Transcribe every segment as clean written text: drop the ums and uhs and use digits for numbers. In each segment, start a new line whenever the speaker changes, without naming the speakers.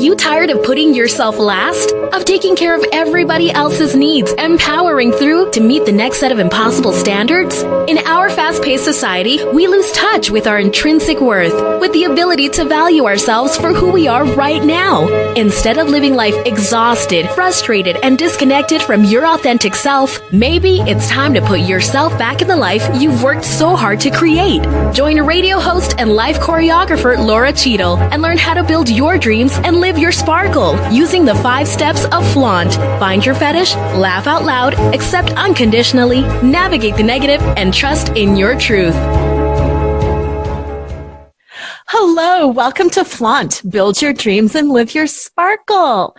you tired of putting yourself last? Of taking care of everybody else's needs and powering through to meet the next set of impossible standards? In our fast-paced society, we lose touch with our intrinsic worth, with the ability to value ourselves for who we are right now. Instead of living life exhausted, frustrated, and disconnected from your authentic self, maybe it's time to put yourself back in the life you've worked so hard to create. Join radio host and life choreographer Lora Cheadle and learn how to build your dreams and live your sparkle using the 5 steps of flaunt. Find your fetish, laugh out loud, accept unconditionally, navigate the negative, and trust in your truth.
Hello, welcome to Flaunt. Build your dreams and live your sparkle.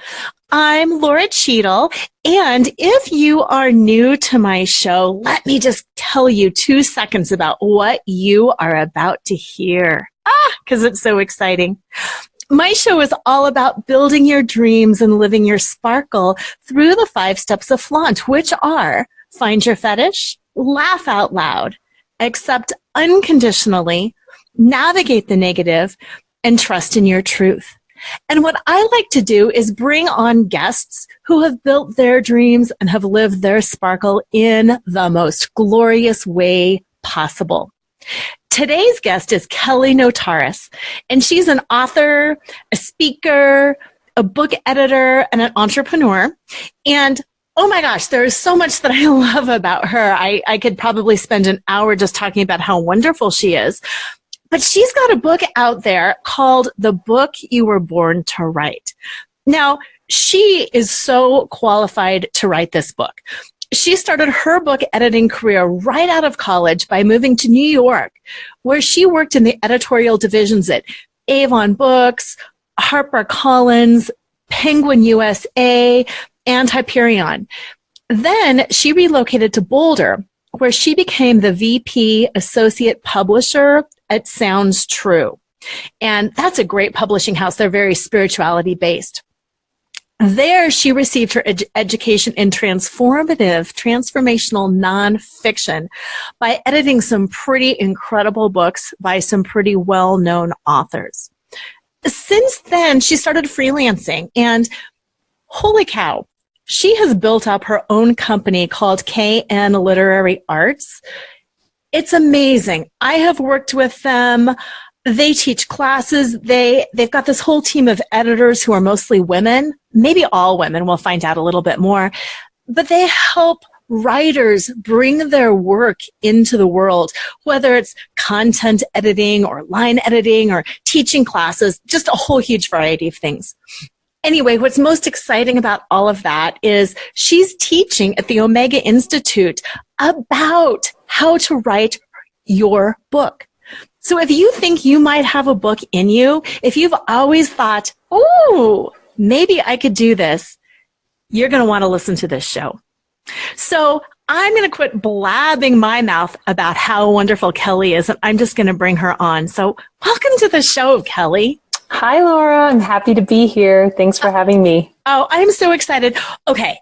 I'm Lora Cheadle, and if you are new to my show, let me just tell you 2 seconds about what you are about to hear. Because it's so exciting. My show is all about building your dreams and living your sparkle through the 5 steps of flaunt, which are find your fetish, laugh out loud, accept unconditionally, navigate the negative, and trust in your truth. And what I like to do is bring on guests who have built their dreams and have lived their sparkle in the most glorious way possible. Today's guest is Kelly Notaras, and she's an author, a speaker, a book editor, and an entrepreneur. And oh my gosh, there is so much that I love about her. I could probably spend an hour just talking about how wonderful she is. But she's got a book out there called The Book You Were Born to Write. Now, she is so qualified to write this book. She started her book editing career right out of college by moving to New York, where she worked in the editorial divisions at Avon Books, HarperCollins, Penguin USA, and Hyperion. Then she relocated to Boulder, where she became the VP Associate Publisher at Sounds True. And that's a great publishing house. They're very spirituality-based. There, she received her education in transformational nonfiction by editing some pretty incredible books by some pretty well-known authors. Since then, she started freelancing, and holy cow, she has built up her own company called KN Literary Arts. It's amazing. I have worked with them. They teach classes. They've got this whole team of editors who are mostly women, maybe all women. We'll find out a little bit more. But they help writers bring their work into the world, whether it's content editing or line editing or teaching classes, just a whole huge variety of things. Anyway, what's most exciting about all of that is she's teaching at the Omega Institute about how to write your book. So if you think you might have a book in you, if you've always thought, ooh, maybe I could do this, you're going to want to listen to this show. So I'm going to quit blabbing my mouth about how wonderful Kelly is, and I'm just going to bring her on. So welcome to the show, Kelly.
Hi, Laura. I'm happy to be here. Thanks for having me.
Oh, I'm so excited. Okay.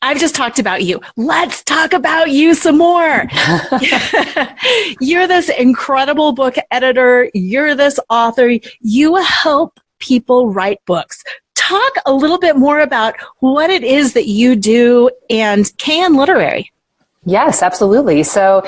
I've just talked about you. Let's talk about you some more. You're this incredible book editor. You're this author. You help people write books. Talk a little bit more about what it is that you do and KN Literary.
Yes, absolutely. So,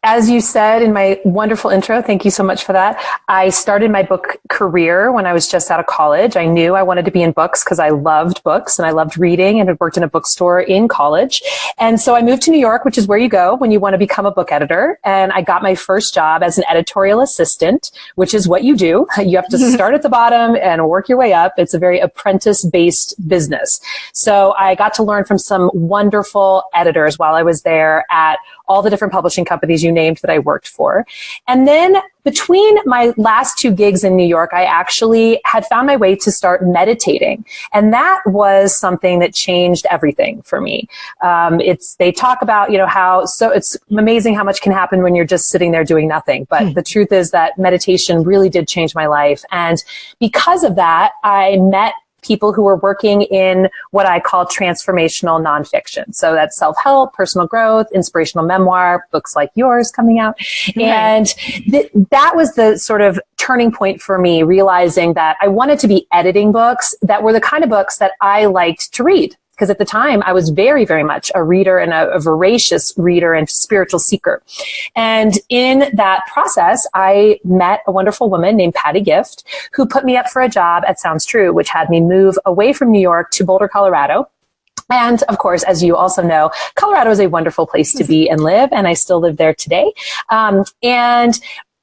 as you said in my wonderful intro, thank you so much for that. I started my book career when I was just out of college. I knew I wanted to be in books because I loved books and I loved reading and had worked in a bookstore in college. And so I moved to New York, which is where you go when you want to become a book editor. And I got my first job as an editorial assistant, which is what you do. You have to start at the bottom and work your way up. It's a very apprentice-based business. So I got to learn from some wonderful editors while I was there at all the different publishing companies you named that I worked for. And then between my last 2 gigs in New York, I actually had found my way to start meditating. And that was something that changed everything for me. They talk about, so it's amazing how much can happen when you're just sitting there doing nothing. But the truth is that meditation really did change my life. And because of that, I met people who were working in what I call transformational nonfiction. So that's self-help, personal growth, inspirational memoir, books like yours coming out. Right. And that was the sort of turning point for me, realizing that I wanted to be editing books that were the kind of books that I liked to read. Because at the time, I was very, very much a reader and a voracious reader and spiritual seeker. And in that process, I met a wonderful woman named Patty Gift, who put me up for a job at Sounds True, which had me move away from New York to Boulder, Colorado. And of course, as you also know, Colorado is a wonderful place to be and live, and I still live there today. And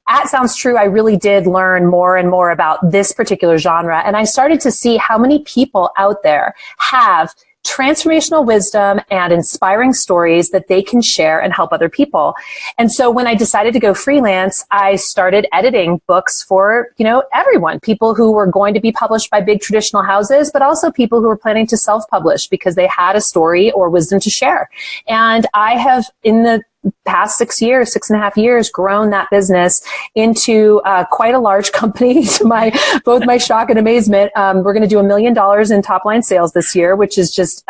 at Sounds True, I really did learn more and more about this particular genre, and I started to see how many people out there have transformational wisdom and inspiring stories that they can share and help other people. And so when I decided to go freelance, I started editing books for, everyone, people who were going to be published by big traditional houses, but also people who were planning to self-publish because they had a story or wisdom to share. And I have, in the past 6.5 years, grown that business into quite a large company to both my shock and amazement. We're going to do $1 million in top line sales this year, which is just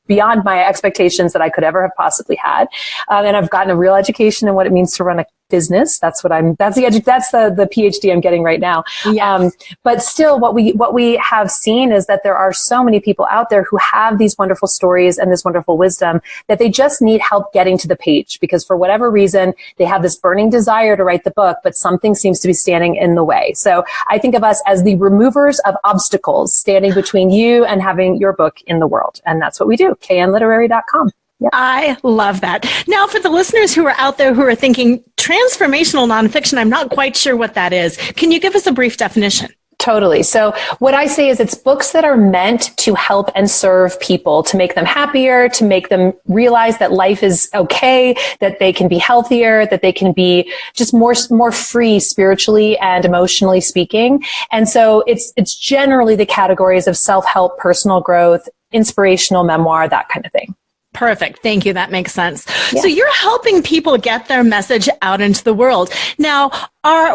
beyond my expectations that I could ever have possibly had. And I've gotten a real education in what it means to run a business. That's the PhD I'm getting right now. Yes. But still what we have seen is that there are so many people out there who have these wonderful stories and this wonderful wisdom that they just need help getting to the page, because for whatever reason, they have this burning desire to write the book, but something seems to be standing in the way. So I think of us as the removers of obstacles standing between you and having your book in the world. And that's what we do, knliterary.com. Yeah.
I love that. Now, for the listeners who are out there who are thinking transformational nonfiction, I'm not quite sure what that is. Can you give us a brief definition?
Totally. So what I say is it's books that are meant to help and serve people, to make them happier, to make them realize that life is okay, that they can be healthier, that they can be just more free spiritually and emotionally speaking. And so it's generally the categories of self-help, personal growth, inspirational memoir, that kind of thing.
Perfect. Thank you. That makes sense. Yeah. So you're helping people get their message out into the world. Now,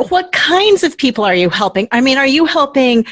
what kinds of people are you helping? I mean, are you helping,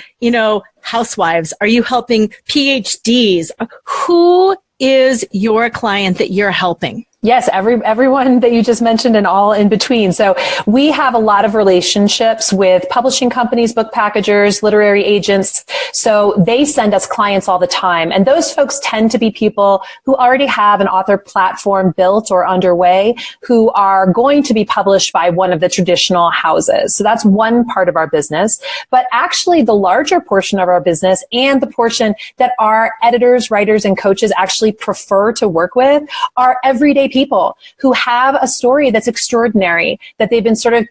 housewives? Are you helping PhDs? Who is your client that you're helping?
Yes, everyone that you just mentioned and all in between. So we have a lot of relationships with publishing companies, book packagers, literary agents. So they send us clients all the time. And those folks tend to be people who already have an author platform built or underway, who are going to be published by one of the traditional houses. So that's one part of our business. But actually the larger portion of our business, and the portion that our editors, writers, and coaches actually prefer to work with, are everyday people who have a story that's extraordinary, that they've been sort of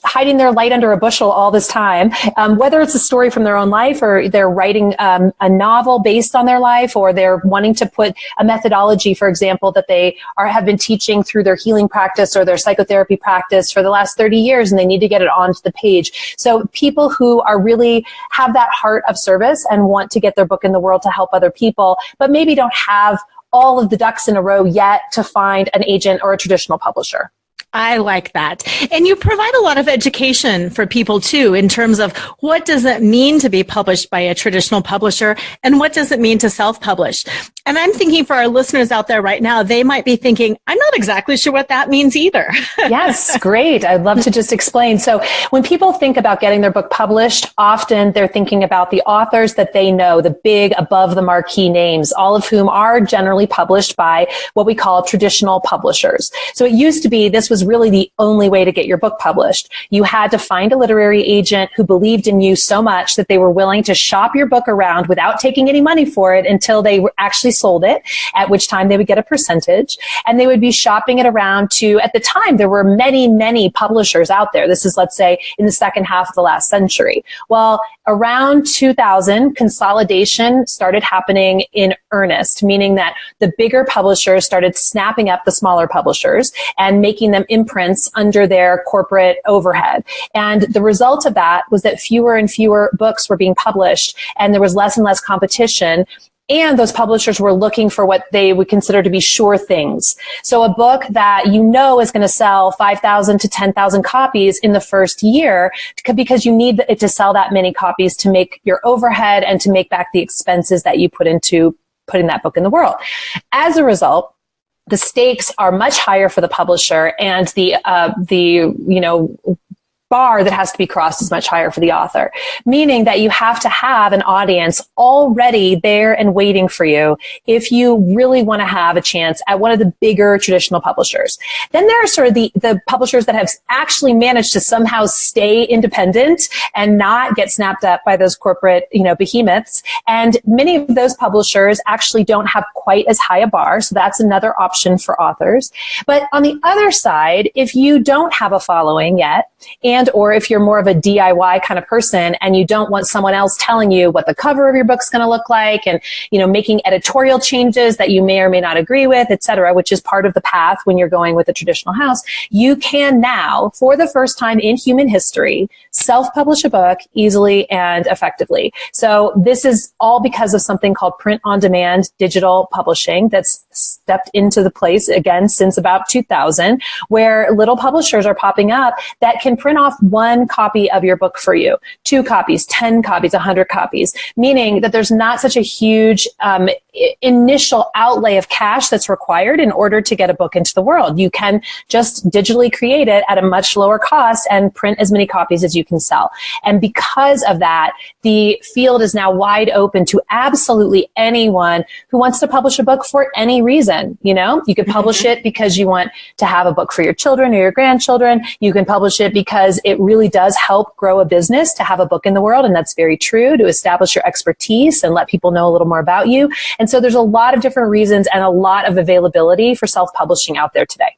hiding their light under a bushel all this time, whether it's a story from their own life, or they're writing a novel based on their life, or they're wanting to put a methodology, for example, that they have been teaching through their healing practice or their psychotherapy practice for the last 30 years, and they need to get it onto the page. So people who are really have that heart of service and want to get their book in the world to help other people, but maybe don't have all of the ducks in a row yet to find an agent or a traditional publisher.
I like that. And you provide a lot of education for people too, in terms of what does it mean to be published by a traditional publisher, and what does it mean to self-publish? And I'm thinking for our listeners out there right now, they might be thinking, I'm not exactly sure what that means either.
Yes, great. I'd love to just explain. So when people think about getting their book published, often they're thinking about the authors that they know, the big above the marquee names, all of whom are generally published by what we call traditional publishers. So it used to be this was really the only way to get your book published. You had to find a literary agent who believed in you so much that they were willing to shop your book around without taking any money for it until they actually sold it, at which time they would get a percentage. And they would be shopping it around to, at the time, there were many, many publishers out there. This is, let's say, in the second half of the last century. Well, around 2000, consolidation started happening in earnest, meaning that the bigger publishers started snapping up the smaller publishers and making them imprints under their corporate overhead. And the result of that was that fewer and fewer books were being published, and there was less and less competition. And those publishers were looking for what they would consider to be sure things. So a book that you know is going to sell 5,000 to 10,000 copies in the first year, because you need it to sell that many copies to make your overhead and to make back the expenses that you put into putting that book in the world. As a result, the stakes are much higher for the publisher, and the bar that has to be crossed is much higher for the author, meaning that you have to have an audience already there and waiting for you if you really want to have a chance at one of the bigger traditional publishers. Then there are sort of the publishers that have actually managed to somehow stay independent and not get snapped up by those corporate, behemoths. And many of those publishers actually don't have quite as high a bar. So that's another option for authors. But on the other side, if you don't have a following yet, and or if you're more of a DIY kind of person and you don't want someone else telling you what the cover of your book's going to look like and, making editorial changes that you may or may not agree with, et cetera, which is part of the path when you're going with a traditional house, you can now, for the first time in human history, self-publish a book easily and effectively. So this is all because of something called print-on-demand digital publishing that's stepped into the place again since about 2000, where little publishers are popping up that can print off one copy of your book for you, 2 copies, 10 copies, 100 copies, meaning that there's not such a huge initial outlay of cash that's required in order to get a book into the world. You can just digitally create it at a much lower cost and print as many copies as you can sell. And because of that, the field is now wide open to absolutely anyone who wants to publish a book for any reason. You could publish it because you want to have a book for your children or your grandchildren. You can publish it because it really does help grow a business to have a book in the world. And that's very true, to establish your expertise and let people know a little more about you. And so there's a lot of different reasons and a lot of availability for self-publishing out there today.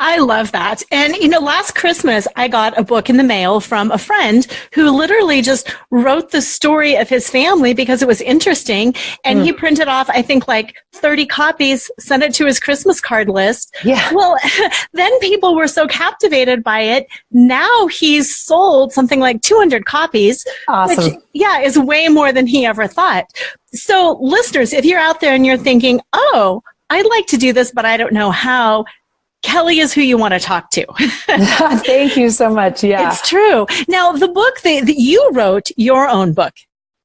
I love that. And, last Christmas, I got a book in the mail from a friend who literally just wrote the story of his family because it was interesting. And he printed off, I think, like 30 copies, sent it to his Christmas card list.
Yeah.
Well, then people were so captivated by it. Now he's sold something like 200 copies.
Awesome.
Which, is way more than he ever thought. So listeners, if you're out there and you're thinking, oh, I'd like to do this, but I don't know how, Kelly is who you want to talk to.
Thank you so much. Yeah.
It's true. Now, the book that you wrote, your own book,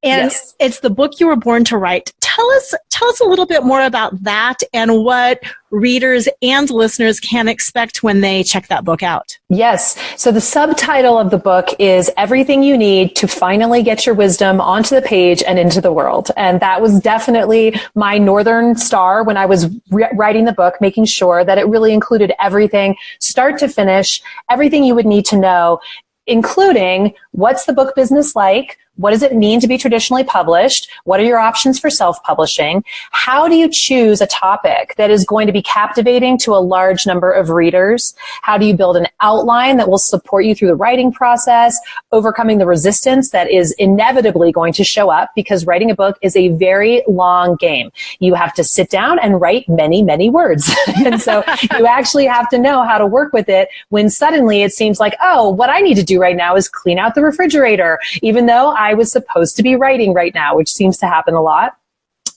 and
yes.
It's the book you were born to write. Tell us a little bit more about that and what readers and listeners can expect when they check that book out.
Yes. So the subtitle of the book is Everything You Need to Finally Get Your Wisdom Onto the Page and Into the World. And that was definitely my Northern Star when I was writing the book, making sure that it really included everything, start to finish, everything you would need to know, including what's the book business like? What does it mean to be traditionally published? What are your options for self-publishing? How do you choose a topic that is going to be captivating to a large number of readers? How do you build an outline that will support you through the writing process, overcoming the resistance that is inevitably going to show up because writing a book is a very long game. You have to sit down and write many, many words. And so you actually have to know how to work with it when suddenly it seems like, oh, what I need to do right now is clean out the refrigerator, even though I was supposed to be writing right now, which seems to happen a lot.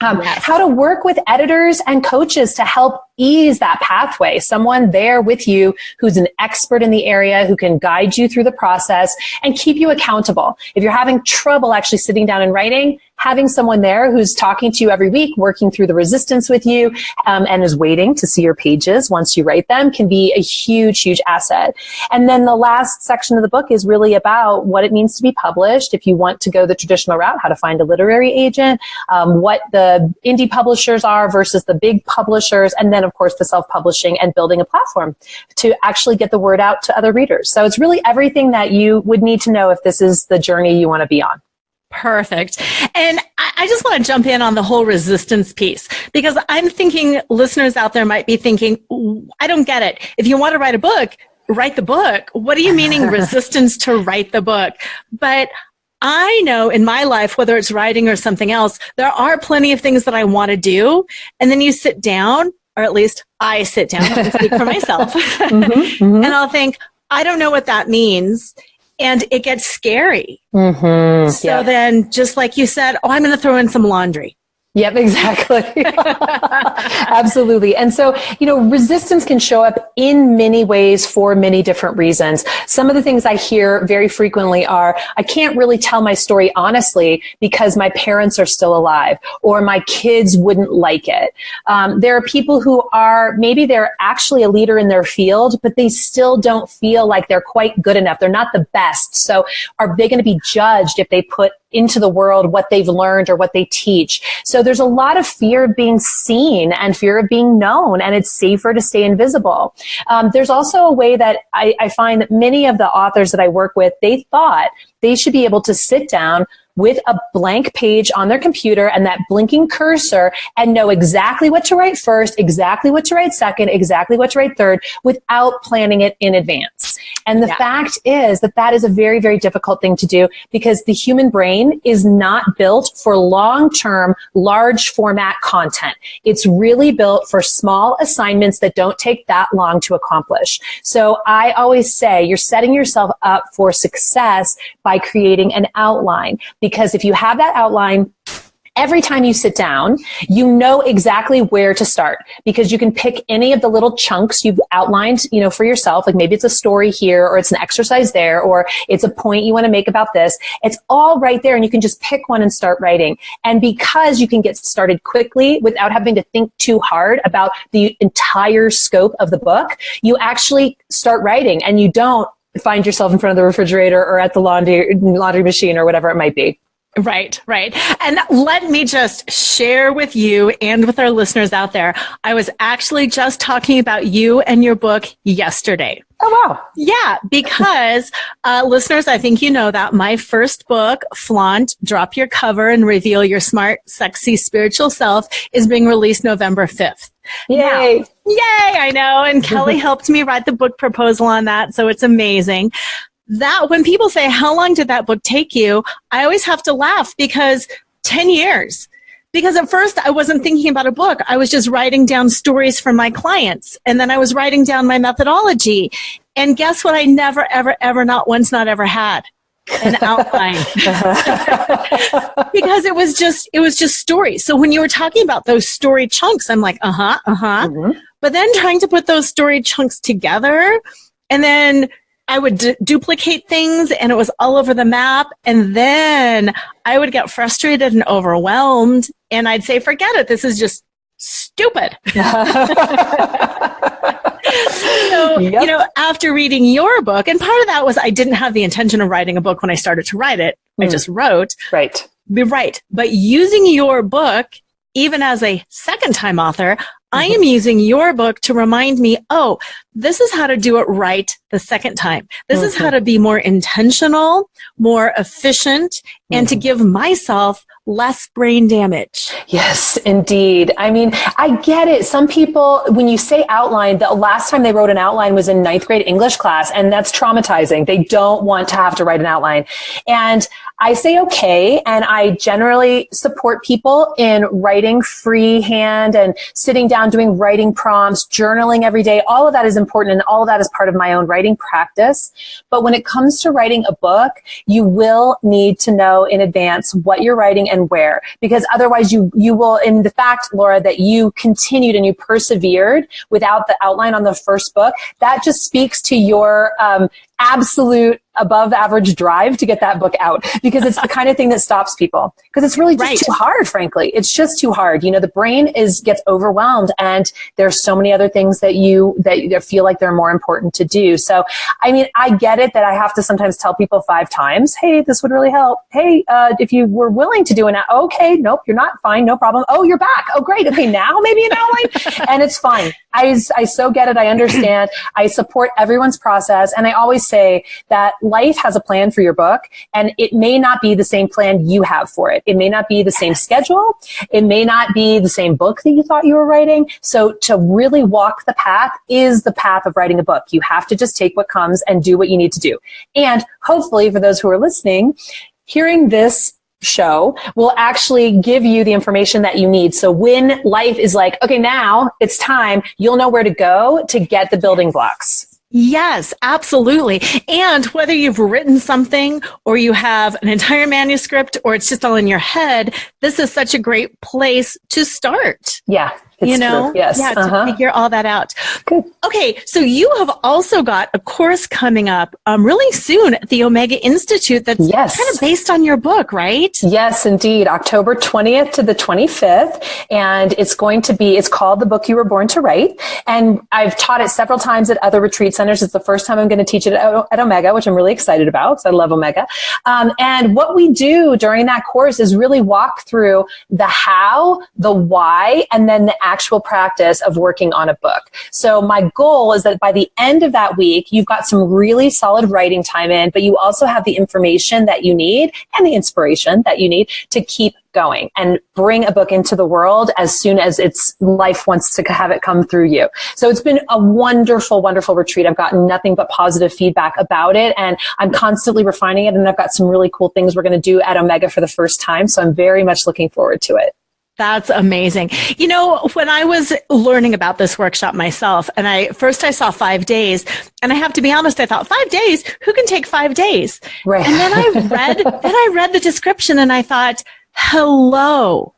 Yes.
How to work with editors and coaches to help ease that pathway. Someone there with you who's an expert in the area, who can guide you through the process and keep you accountable. If you're having trouble actually sitting down and writing, having someone there who's talking to you every week, working through the resistance with you, and is waiting to see your pages once you write them can be a huge, huge asset. And then the last section of the book is really about what it means to be published. If you want to go the traditional route, how to find a literary agent, what the indie publishers are versus the big publishers, and then of course the self-publishing and building a platform to actually get the word out to other readers. So it's really everything that you would need to know if this is the journey you want to be on.
Perfect. And I just want to jump in on the whole resistance piece, because I'm thinking listeners out there might be thinking, I don't get it. If you want to write a book, write the book. What are you meaning resistance to write the book? But I know in my life, whether it's writing or something else, there are plenty of things that I want to do. And then you sit down, or at least I sit down, I speak for myself, and I'll think, I don't know what that means. And it gets scary. So then, just like you said, I'm going to throw in some laundry.
Yep, exactly. Absolutely. And so, resistance can show up in many ways for many different reasons. Some of the things I hear very frequently are, I can't really tell my story honestly because my parents are still alive, or my kids wouldn't like it. There are people who maybe they're actually a leader in their field, but they still don't feel like they're quite good enough. They're not the best. So are they going to be judged if they put into the world what they've learned or what they teach? So there's a lot of fear of being seen and fear of being known, and it's safer to stay invisible. There's also a way that I find that many of the authors that I work with, they thought they should be able to sit down with a blank page on their computer and that blinking cursor and know exactly what to write first, exactly what to write second, exactly what to write third, without planning it in advance. And the fact is that is a very, very difficult thing to do, because the human brain is not built for long-term, large format content. It's really built for small assignments that don't take that long to accomplish. So I always say you're setting yourself up for success by creating an outline. Because if you have that outline, every time you sit down, you know exactly where to start, because you can pick any of the little chunks you've outlined, for yourself. Like maybe it's a story here, or it's an exercise there, or it's a point you want to make about this. It's all right there, and you can just pick one and start writing. And because you can get started quickly without having to think too hard about the entire scope of the book, you actually start writing, and you don't find yourself in front of the refrigerator or at the laundry machine or whatever it might be.
Right. And let me just share with you and with our listeners out there, I was actually just talking about you and your book yesterday.
Oh, wow.
Yeah, because listeners, I think you know that my first book, Flaunt, Drop Your Cover and Reveal Your Smart, Sexy, Spiritual Self, is being released November 5th.
Yay!
Yay, I know. And Kelly helped me write the book proposal on that, so it's amazing. That when people say, how long did that book take you? I always have to laugh, because 10 years. Because at first I wasn't thinking about a book. I was just writing down stories from my clients. And then I was writing down my methodology. And guess what? I never, ever, ever, not once, not ever had an outline. Because it was just stories. So when you were talking about those story chunks, I'm like, Mm-hmm. But then trying to put those story chunks together, and then I would duplicate things, and it was all over the map. And then I would get frustrated and overwhelmed, and I'd say, forget it. This is just stupid. So, after reading your book, and part of that was I didn't have the intention of writing a book when I started to write it. I just wrote.
Right.
But using your book, even as a second-time author, I am using your book to remind me, this is how to do it right the second time. This is how to be more intentional, more efficient, and to give myself less brain damage.
Yes, indeed. I mean, I get it. Some people, when you say outline, the last time they wrote an outline was in 9th grade English class, and that's traumatizing. They don't want to have to write an outline. And I say okay, and I generally support people in writing freehand and sitting down, doing writing prompts, journaling every day. All of that is important, and all of that is part of my own writing practice. But when it comes to writing a book, you will need to know in advance what you're writing and where, because otherwise you will, in the fact, Lora, that you continued and you persevered without the outline on the first book, that just speaks to your absolute above average drive to get that book out, because it's the kind of thing that stops people, because it's really just too hard, frankly. It's just too hard. The brain gets overwhelmed, and there's so many other things that feel like they're more important to do. So, I mean, I get it that I have to sometimes tell people 5 times, hey, this would really help. Hey, if you were willing to do it now, okay, nope, you're not, fine, no problem. Oh, you're back. Oh, great. Okay, now maybe an outline. And it's fine. I so get it. I understand. I support everyone's process. And I always say that life has a plan for your book, and it may not be the same plan you have for it. It may not be the same schedule. It may not be the same book that you thought you were writing. So to really walk the path is the path of writing a book. You have to just take what comes and do what you need to do. And hopefully, for those who are listening, hearing this show will actually give you the information that you need. So when life is like, okay, now it's time, you'll know where to go to get the building blocks.
Yes, absolutely. And whether you've written something or you have an entire manuscript or it's just all in your head, this is such a great place to start.
Yeah. It's true. Yes.
Yeah, to figure all that out.
Good.
Okay, so you have also got a course coming up really soon at the Omega Institute that's kind of based on your book, right?
Yes, indeed. October 20th to the 25th. And it's called The Book You Were Born to Write. And I've taught it several times at other retreat centers. It's the first time I'm going to teach it at Omega, which I'm really excited about because I love Omega. And what we do during that course is really walk through the how, the why, and then the actual practice of working on a book. So my goal is that by the end of that week, you've got some really solid writing time in, but you also have the information that you need and the inspiration that you need to keep going and bring a book into the world as soon as its life wants to have it come through you. So it's been a wonderful, wonderful retreat. I've gotten nothing but positive feedback about it, and I'm constantly refining it. And I've got some really cool things we're going to do at Omega for the first time. So I'm very much looking forward to it.
That's amazing. You know, when I was learning about this workshop myself, and I saw 5 days, and I have to be honest, I thought 5 days, who can take 5 days?
Right.
And then I read the description and I thought, hello,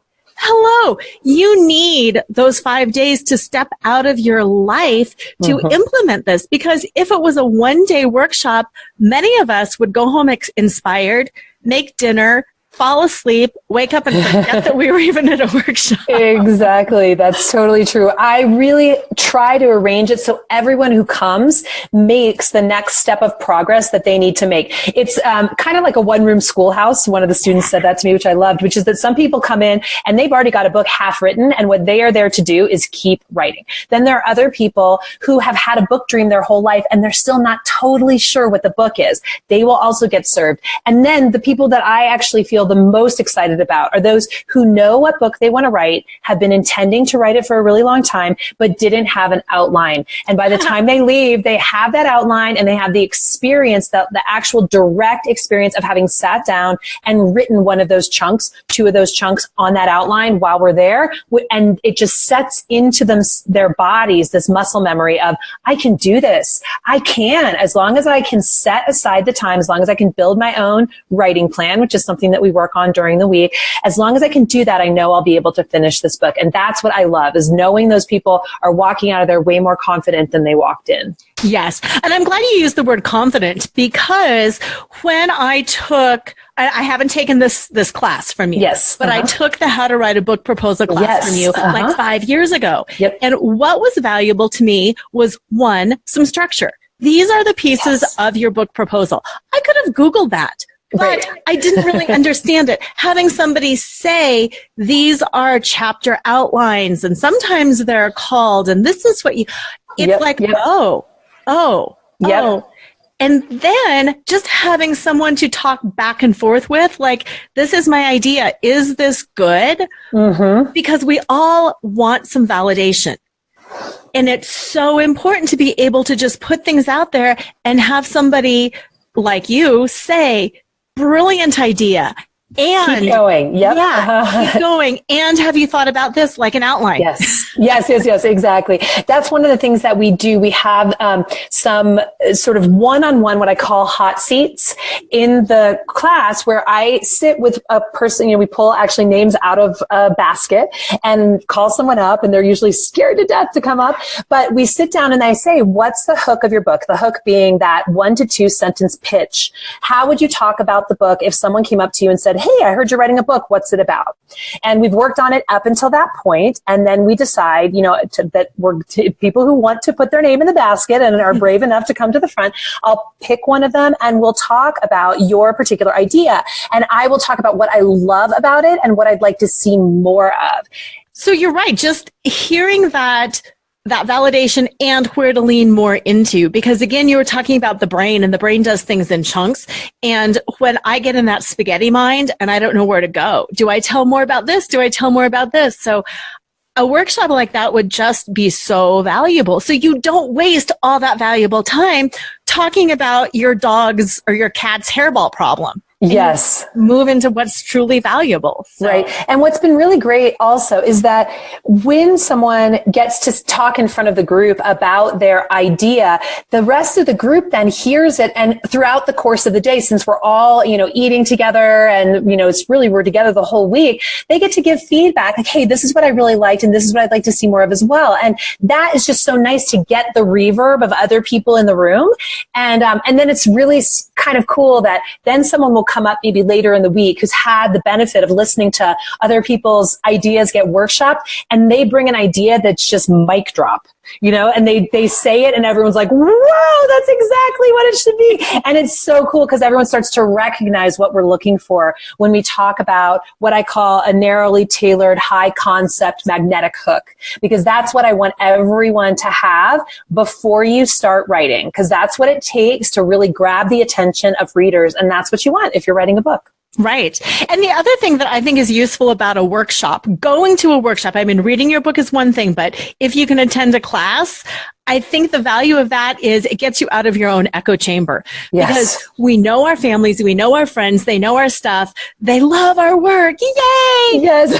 you need those 5 days to step out of your life to implement this. Because if it was a 1-day workshop, many of us would go home inspired, make dinner, fall asleep, wake up and forget that we were even at a workshop.
Exactly. That's totally true. I really try to arrange it so everyone who comes makes the next step of progress that they need to make. It's kind of like a one-room schoolhouse. One of the students said that to me, which I loved, which is that some people come in and they've already got a book half written, and what they are there to do is keep writing. Then there are other people who have had a book dream their whole life and they're still not totally sure what the book is. They will also get served. And then the people that I actually feel the most excited about are those who know what book they want to write, have been intending to write it for a really long time, but didn't have an outline. And by the time they leave, they have that outline and they have the experience, the actual direct experience of having sat down and written one of those chunks, 2 of those chunks on that outline while we're there. And it just sets into their bodies this muscle memory of, I can do this. I can, as long as I can set aside the time, as long as I can build my own writing plan, which is something that we work on during the week. As long as I can do that, I know I'll be able to finish this book. And that's what I love, is knowing those people are walking out of there way more confident than they walked in.
Yes. And I'm glad you used the word confident, because when I haven't taken this class from you.
Yes.
But I took the How to Write a Book Proposal class from you like 5 years ago.
Yep.
And what was valuable to me was, 1, some structure. These are the pieces of your book proposal. I could have Googled that. But I didn't really understand it. Having somebody say, these are chapter outlines, and sometimes they're called, and this is what it's oh. And then just having someone to talk back and forth with, like, this is my idea. Is this good? Because we all want some validation. And it's so important to be able to just put things out there and have somebody like you say, brilliant idea. And
keep going. Yep.
Yeah, keep going. And have you thought about this, like an outline?
Yes, exactly. That's one of the things that we do. We have some sort of one-on-one, what I call hot seats in the class, where I sit with a person. We pull actually names out of a basket and call someone up, and they're usually scared to death to come up. But we sit down and I say, what's the hook of your book? The hook being that 1 to 2 sentence pitch. How would you talk about the book if someone came up to you and said, hey, I heard you're writing a book. What's it about? And we've worked on it up until that point. And then we decide, that we're people who want to put their name in the basket and are brave enough to come to the front. I'll pick one of them and we'll talk about your particular idea. And I will talk about what I love about it and what I'd like to see more of.
So you're right. Just hearing that validation and where to lean more into, because again, you were talking about the brain, and the brain does things in chunks. And when I get in that spaghetti mind and I don't know where to go, do I tell more about this? Do I tell more about this? So a workshop like that would just be so valuable. So you don't waste all that valuable time talking about your dog's or your cat's hairball problem.
Yes.
Move into what's truly valuable. So.
Right. And what's been really great also is that when someone gets to talk in front of the group about their idea, the rest of the group then hears it. And throughout the course of the day, since we're all, eating together and, we're together the whole week, they get to give feedback like, hey, this is what I really liked and this is what I'd like to see more of as well. And that is just so nice to get the reverb of other people in the room. And then it's really kind of cool that then someone will come up maybe later in the week who's had the benefit of listening to other people's ideas get workshopped, and they bring an idea that's just mic drop, and they say it and everyone's like, whoa, that's exactly what it should be. And it's so cool because everyone starts to recognize what we're looking for when we talk about what I call a narrowly tailored, high concept magnetic hook, because that's what I want everyone to have before you start writing, because that's what it takes to really grab the attention of readers. And that's what you want if you're writing a book.
Right. And the other thing that I think is useful about a workshop, going to a workshop, reading your book is one thing, but if you can attend a class, I think the value of that is it gets you out of your own echo chamber.
Yes.
Because we know our families, we know our friends, they know our stuff, they love our work. Yay!
Yes.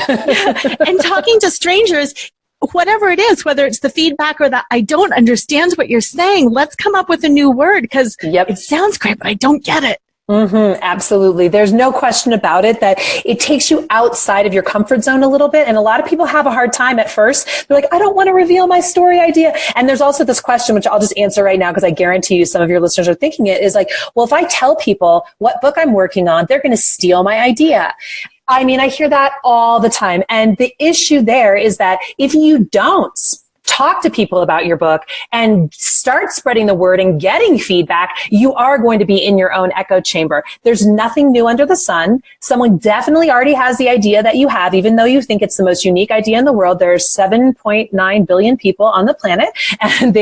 And talking to strangers, whatever it is, whether it's the feedback or that I don't understand what you're saying, let's come up with a new word because it sounds great, but I don't get it.
Mm-hmm, absolutely. There's no question about it that it takes you outside of your comfort zone a little bit. And a lot of people have a hard time at first. They're like, I don't want to reveal my story idea. And there's also this question, which I'll just answer right now because I guarantee you some of your listeners are thinking it, is like, well, if I tell people what book I'm working on, they're going to steal my idea. I hear that all the time. And the issue there is that if you don't talk to people about your book and start spreading the word and getting feedback, you are going to be in your own echo chamber. There's nothing new under the sun. Someone definitely already has the idea that you have, even though you think it's the most unique idea in the world. There's 7.9 billion people on the planet, and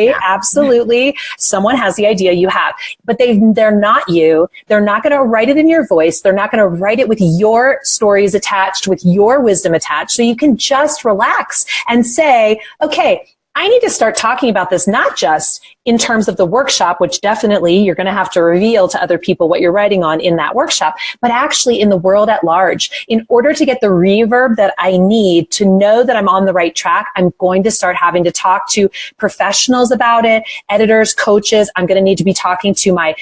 someone has the idea you have, but they're not you. They're not going to write it in your voice. They're not going to write it with your stories attached, with your wisdom attached. So you can just relax and say, okay, I need to start talking about this, not just in terms of the workshop, which definitely you're going to have to reveal to other people what you're writing on in that workshop, but actually in the world at large. In order to get the reverb that I need to know that I'm on the right track, I'm going to start having to talk to professionals about it, editors, coaches. I'm going to need to be talking to my,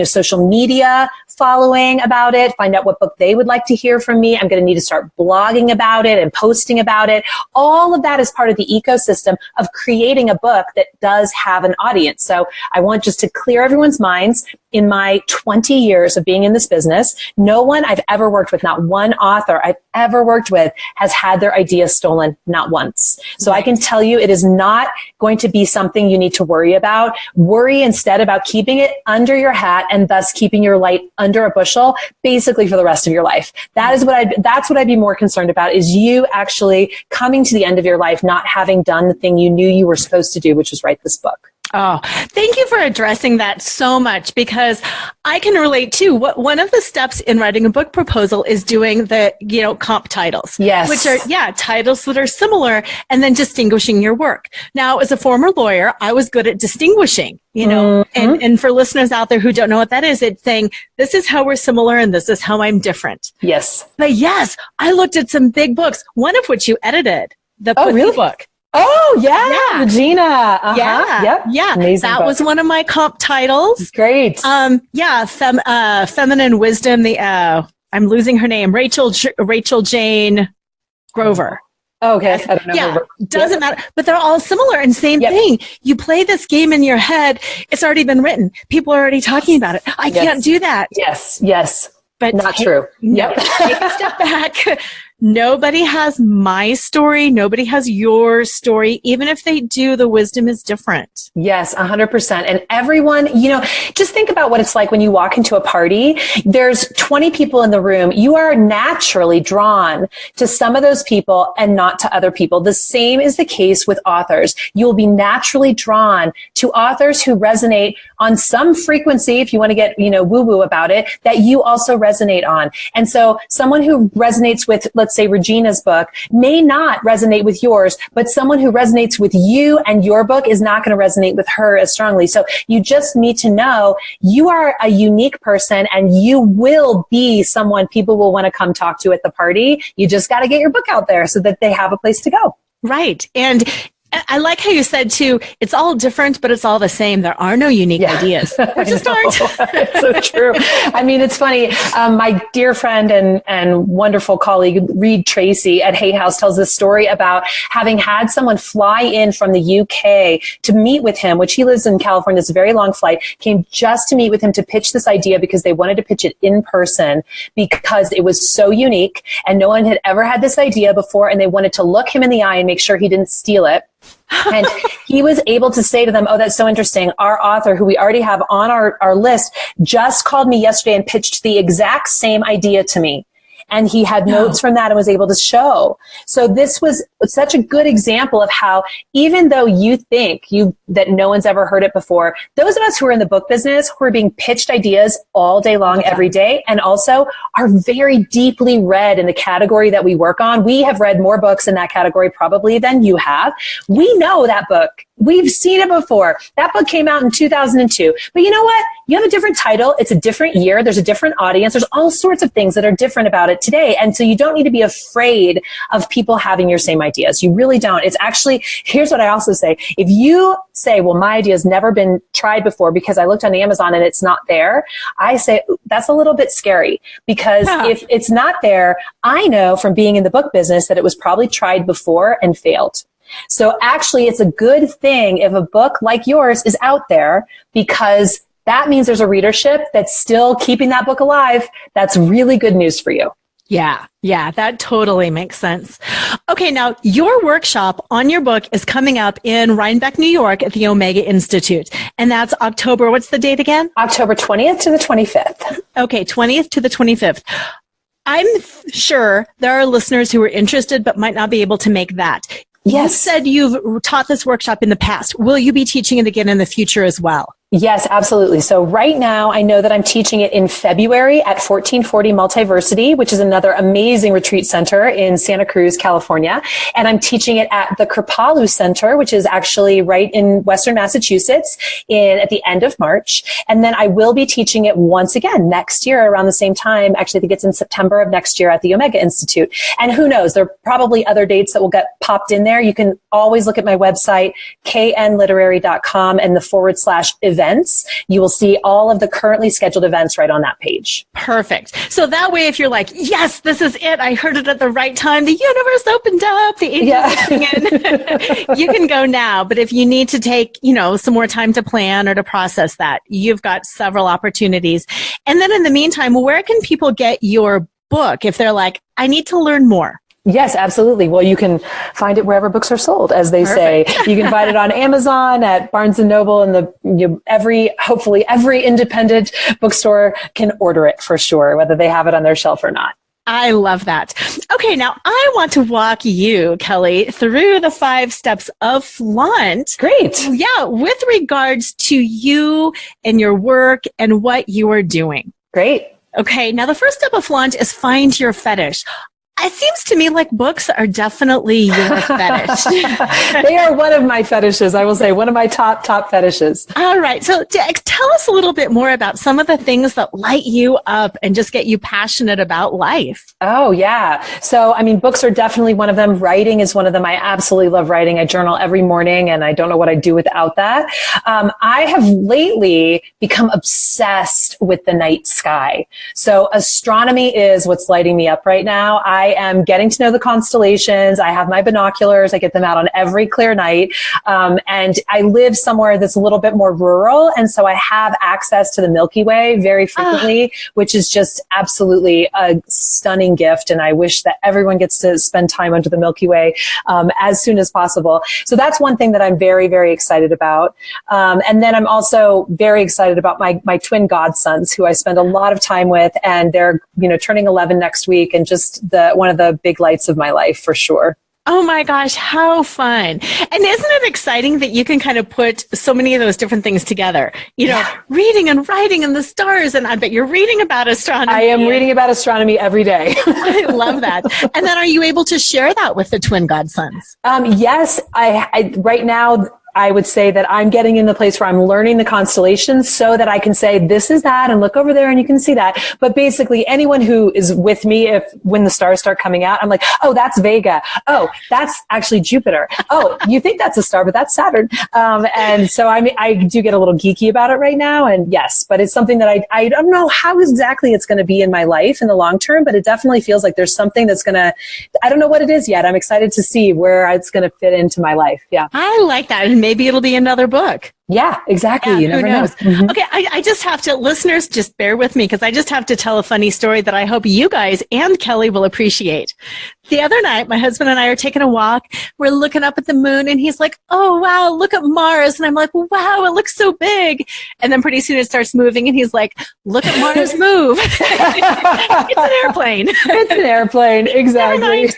social media following about it, find out what book they would like to hear from me. I'm going to need to start blogging about it and posting about it. All of that is part of the ecosystem of creating a book that does have an audience. So I want just to clear everyone's minds. In my 20 years of being in this business, no one I've ever worked with, not one author I've ever worked with, has had their idea stolen, not once. So I can tell you it is not going to be something you need to worry about. Worry instead about keeping it under your hat and thus keeping your light under a bushel, basically for the rest of your life. That's what I'd be more concerned about, is you actually coming to the end of your life not having done the thing you knew you were supposed to do, which was write this book.
Oh, thank you for addressing that so much, because I can relate too. One of the steps in writing a book proposal is doing the, comp titles.
Yes.
Which are, titles that are similar, and then distinguishing your work. Now, as a former lawyer, I was good at distinguishing, and for listeners out there who don't know what that is, it's saying, this is how we're similar and this is how I'm different.
Yes.
But yes, I looked at some big books, one of which you edited, the Pussy book.
Oh, yeah. Regina. Uh-huh.
Yeah.
Yep.
Yeah.
Amazing
that
book.
was one of my comp titles.
Great.
Feminine Wisdom. I'm losing her name. Rachel Jane Grover.
Okay. I don't know.
Yeah. Doesn't matter. But they're all similar, and same thing. You play this game in your head. It's already been written. People are already talking about it. I can't do that.
Yes.
But
not true. Yep.
Take a step back. Nobody has my story. Nobody has your story. Even if they do, the wisdom is different.
Yes, 100%. And everyone, just think about what it's like when you walk into a party. There's 20 people in the room. You are naturally drawn to some of those people and not to other people. The same is the case with authors. You'll be naturally drawn to authors who resonate on some frequency, if you want to get, woo-woo about it, that you also resonate on. And so someone who resonates with, let's say, Regina's book may not resonate with yours, but someone who resonates with you and your book is not going to resonate with her as strongly. So you just need to know you are a unique person and you will be someone people will want to come talk to at the party. You just got to get your book out there so that they have a place to go.
Right. And I like how you said too, it's all different, but it's all the same. There are no unique ideas. There just aren't.
It's so true. I mean, it's funny. My dear friend and wonderful colleague, Reed Tracy at Hay House, tells this story about having had someone fly in from the UK to meet with him, which he lives in California. It's a very long flight, came just to meet with him to pitch this idea because they wanted to pitch it in person because it was so unique and no one had ever had this idea before. And they wanted to look him in the eye and make sure he didn't steal it. And he was able to say to them, oh, that's so interesting. Our author, who we already have on our list, just called me yesterday and pitched the exact same idea to me. And he had notes from that and was able to show. So this was such a good example of how, even though you think that no one's ever heard it before, those of us who are in the book business, who are being pitched ideas all day long, every day, and also are very deeply read in the category that we work on. We have read more books in that category probably than you have. We know that book. We've seen it before. That book came out in 2002. But you know what? You have a different title. It's a different year. There's a different audience. There's all sorts of things that are different about it today. And so you don't need to be afraid of people having your same ideas. You really don't. It's actually, here's what I also say. If you say, well, my idea's never been tried before because I looked on Amazon and it's not there, I say, that's a little bit scary because if it's not there, I know from being in the book business that it was probably tried before and failed. So actually, it's a good thing if a book like yours is out there because that means there's a readership that's still keeping that book alive. That's really good news for you.
Yeah, that totally makes sense. Okay, now your workshop on your book is coming up in Rhinebeck, New York at the Omega Institute. And that's October, what's the date again?
October 20th to the 25th.
Okay, 20th to the 25th. I'm sure there are listeners who are interested but might not be able to make that.
Yes.
You said you've taught this workshop in the past. Will you be teaching it again in the future as well?
Yes, absolutely. So right now, I know that I'm teaching it in February at 1440 Multiversity, which is another amazing retreat center in Santa Cruz, California. And I'm teaching it at the Kripalu Center, which is actually right in Western Massachusetts at the end of March. And then I will be teaching it once again next year around the same time. Actually, I think it's in September of next year at the Omega Institute. And who knows, there are probably other dates that will get popped in there. You can always look at my website, knliterary.com, and the /events. You will see all of the currently scheduled events right on that page.
Perfect. So that way, if you're like, yes, this is it, I heard it at the right time, the universe opened up, the angels in, you can go now. But if you need to take, some more time to plan or to process that, you've got several opportunities. And then in the meantime, where can people get your book if they're like, I need to learn more?
Yes, absolutely. Well, you can find it wherever books are sold, as they say. You can find it on Amazon, at Barnes & Noble, and hopefully every independent bookstore can order it for sure, whether they have it on their shelf or not.
I love that. Okay, now I want to walk you, Kelly, through the 5 steps of flaunt.
Great.
Yeah, with regards to you and your work and what you are doing.
Great.
Okay, now the first step of flaunt is find your fetish. It seems to me like books are definitely your fetish.
They are one of my fetishes, I will say, one of my top fetishes.
All right. So tell us a little bit more about some of the things that light you up and just get you passionate about life.
Oh, yeah. So, books are definitely one of them. Writing is one of them. I absolutely love writing. I journal every morning, and I don't know what I'd do without that. I have lately become obsessed with the night sky. So astronomy is what's lighting me up right now. I am getting to know the constellations. I have my binoculars. I get them out on every clear night. And I live somewhere that's a little bit more rural. And so I have access to the Milky Way very frequently, which is just absolutely a stunning gift. And I wish that everyone gets to spend time under the Milky Way as soon as possible. So that's one thing that I'm very, very excited about. And then I'm also very excited about my twin godsons, who I spend a lot of time with. And they're, turning 11 next week, and just one of the big lights of my life for sure.
Oh my gosh, how fun. And isn't it exciting that you can kind of put so many of those different things together? You know, reading and writing and the stars. And I bet you're reading about astronomy.
I am reading about astronomy every day.
I love that. And then are you able to share that with the twin godsons?
Yes, I right now, I would say that I'm getting in the place where I'm learning the constellations so that I can say, this is that, and look over there and you can see that. But basically anyone who is with me, when the stars start coming out, I'm like, oh, that's Vega. Oh, that's actually Jupiter. Oh, you think that's a star, but that's Saturn. And so I do get a little geeky about it right now. And yes, but it's something that I don't know how exactly it's going to be in my life in the long term, but it definitely feels like there's something that's going to, I don't know what it is yet. I'm excited to see where it's going to fit into my life. Yeah.
I like that. And maybe it'll be another book.
Yeah, exactly.
Yeah,
you never know.
Mm-hmm. Okay, I just have to, listeners, just bear with me because I just have to tell a funny story that I hope you guys and Kelly will appreciate. The other night, my husband and I are taking a walk. We're looking up at the moon and he's like, oh, wow, look at Mars. And I'm like, wow, it looks so big. And then pretty soon it starts moving and he's like, look at Mars move. It's an airplane.
It's an airplane. Exactly.